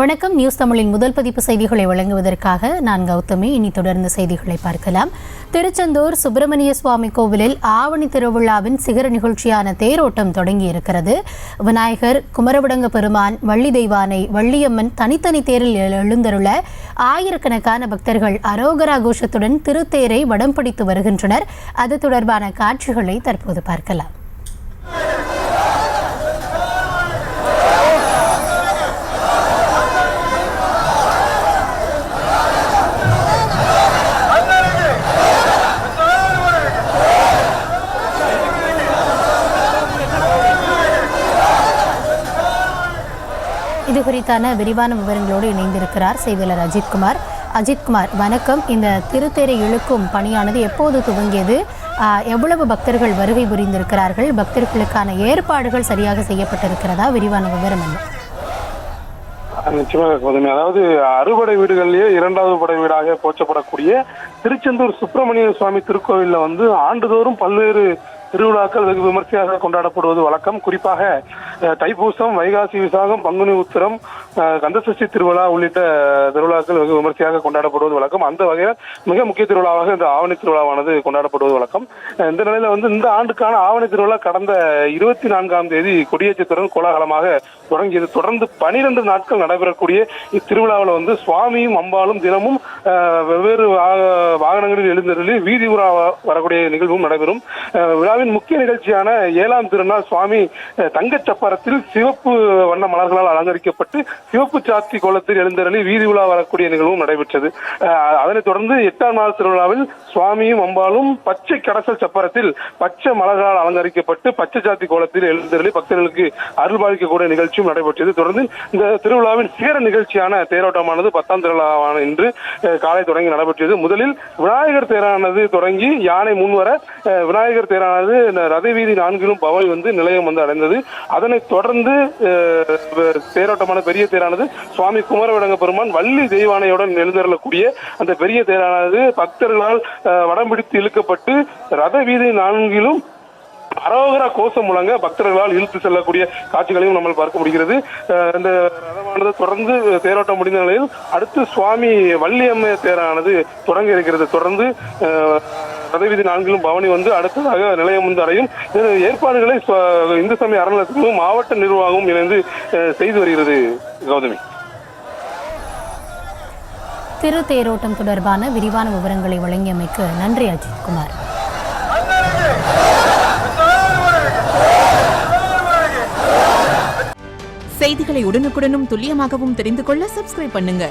வணக்கம். நியூஸ் தமிழின் முதல் பதிப்பு செய்திகளை வழங்குவதற்காக நான் கௌதமி. இனி தொடர்ந்து செய்திகளை பார்க்கலாம். திருச்செந்தூர் சுப்பிரமணிய சுவாமி கோவிலில் ஆவணி திருவிழாவின் சிகர நிகழ்ச்சியான தேரோட்டம் தொடங்கியிருக்கிறது. விநாயகர், குமரவிடங்க பெருமான், வள்ளி தெய்வானை, வள்ளியம்மன் தனித்தனி தேரில் எழுந்தருள ஆயிரக்கணக்கான பக்தர்கள் அரோகரா கோஷத்துடன் திருத்தேரை வடம் பிடித்து வருகின்றனர். அது தொடர்பான காட்சிகளை தற்போது பார்க்கலாம். இது குறித்தான விரிவான விவரங்களோடு இணைந்திருக்கிறார் செய்தியாளர் அஜித்குமார். வணக்கம். இந்த திருத்தேரை இழுக்கும் பணியானது எப்போது துவங்கியது? எவ்வளவு பக்தர்கள் வருகை புரிந்திருக்கிறார்கள்? பக்தர்களுக்கான ஏற்பாடுகள் சரியாக செய்யப்பட்டிருக்கிறதா? விரிவான விவரம் என்ன? நிச்சயமாக கோதுமை. அதாவது அறுபடை வீடுகளிலேயே இரண்டாவது படை வீடாக போற்றப்படக்கூடிய திருச்செந்தூர் சுப்பிரமணிய சுவாமி திருக்கோவிலில் ஆண்டுதோறும் பல்வேறு திருவிழாக்கள் வெகு விமர்சையாக கொண்டாடப்படுவது வழக்கம். குறிப்பாக தைப்பூசம், வைகாசி விசாகம், பங்குனி உத்திரம், கந்தசஷ்டி திருவிழா உள்ளிட்ட திருவிழாக்கள் வெகு விமர்சையாக கொண்டாடப்படுவது வழக்கம். அந்த வகையில் மிக முக்கிய திருவிழாவாக இந்த ஆவணி திருவிழாவானது கொண்டாடப்படுவது வழக்கம். இந்த நிலையில இந்த ஆண்டுக்கான ஆவணி திருவிழா கடந்த 24ஆம் தேதி கொடியேற்றத்துடன் கோலாகலமாக தொடங்கியது. தொடர்ந்து 12 நாட்கள் நடைபெறக்கூடிய இத்திருவிழாவில் சுவாமியும் அம்பாலும் தினமும் வெவ்வேறு வாகனங்களில் எழுந்தருளி வீதி உலா வரக்கூடிய நிகழ்வும் நடைபெறும். விழாவின் முக்கிய நிகழ்ச்சியான 7ஆம் திருநாள் சுவாமி தங்கச் சப்பரத்தில் சிவப்பு வண்ண மலர்களால் அலங்கரிக்கப்பட்டு சிவப்பு சாத்தி கோலத்தில் எழுந்தருளி வீதி உலா வரக்கூடிய நிகழ்வும் நடைபெற்றது. அதனைத் தொடர்ந்து 8ஆம் நாள் திருவிழாவில் சுவாமியும் அம்பாலும் பச்சை கடசல் சப்பரத்தில் பச்சை மலர்களால் அலங்கரிக்கப்பட்டு பச்சை சாத்தி கோலத்தில் எழுந்தருளி பக்தர்களுக்கு அருள்பாலிக்கக்கூடிய நிகழ்ச்சியும் நடைபெற்றது. தொடர்ந்து இந்த திருவிழாவின் சிகர நிகழ்ச்சியான தேரோட்டமானது 10ஆம் திருவிழாவான இன்று காலை தொடங்கி நடைபெற்றது. முதலில் விநாயகர் தேரானது தொடங்கி யானை முன்வர விநாயகர் தேரானது ரத வீதி 4லும் பவனி நிலையம் அடைந்தது. அதனைத் தொடர்ந்து தேரோட்டமான பெரிய தேரானது சுவாமி குமரவிடங்க பெருமான், வள்ளி தெய்வானையுடன் எழுந்தருளக்கூடிய அந்த பெரிய தேரானது பக்தர்களால் வடம் பிடித்து இழுக்கப்பட்டு ரத வீதி 4லும் அரோகரா கோஷம் முழங்க பக்தர்களால் இழுத்து செல்லக்கூடிய காட்சிகளையும் நம்ம பார்க்க முடிகிறது. இந்த ரதமானது தொடர்ந்து தேரோட்டம் முடிந்த நிலையில் அடுத்து சுவாமி வள்ளியம்மை தேரானது தொடங்க இருக்கிறது. தொடர்ந்து ரதவீதி 4லும் பவனி அடுத்ததாக நிலையம் அடையும். ஏற்பாடுகளை இந்து சமய அறநிலையத்துக்கும் மாவட்ட நிர்வாகமும் இணைந்து செய்து வருகிறது. கௌதமி, திரு தேரோட்டம் தொடர்பான விரிவான விவரங்களை வழங்கியமைக்கு நன்றி அஜித்குமார். செய்திகளை உடனுக்குடனும் துல்லியமாகவும் தெரிந்து கொள்ள சப்ஸ்கிரைப் பண்ணுங்க.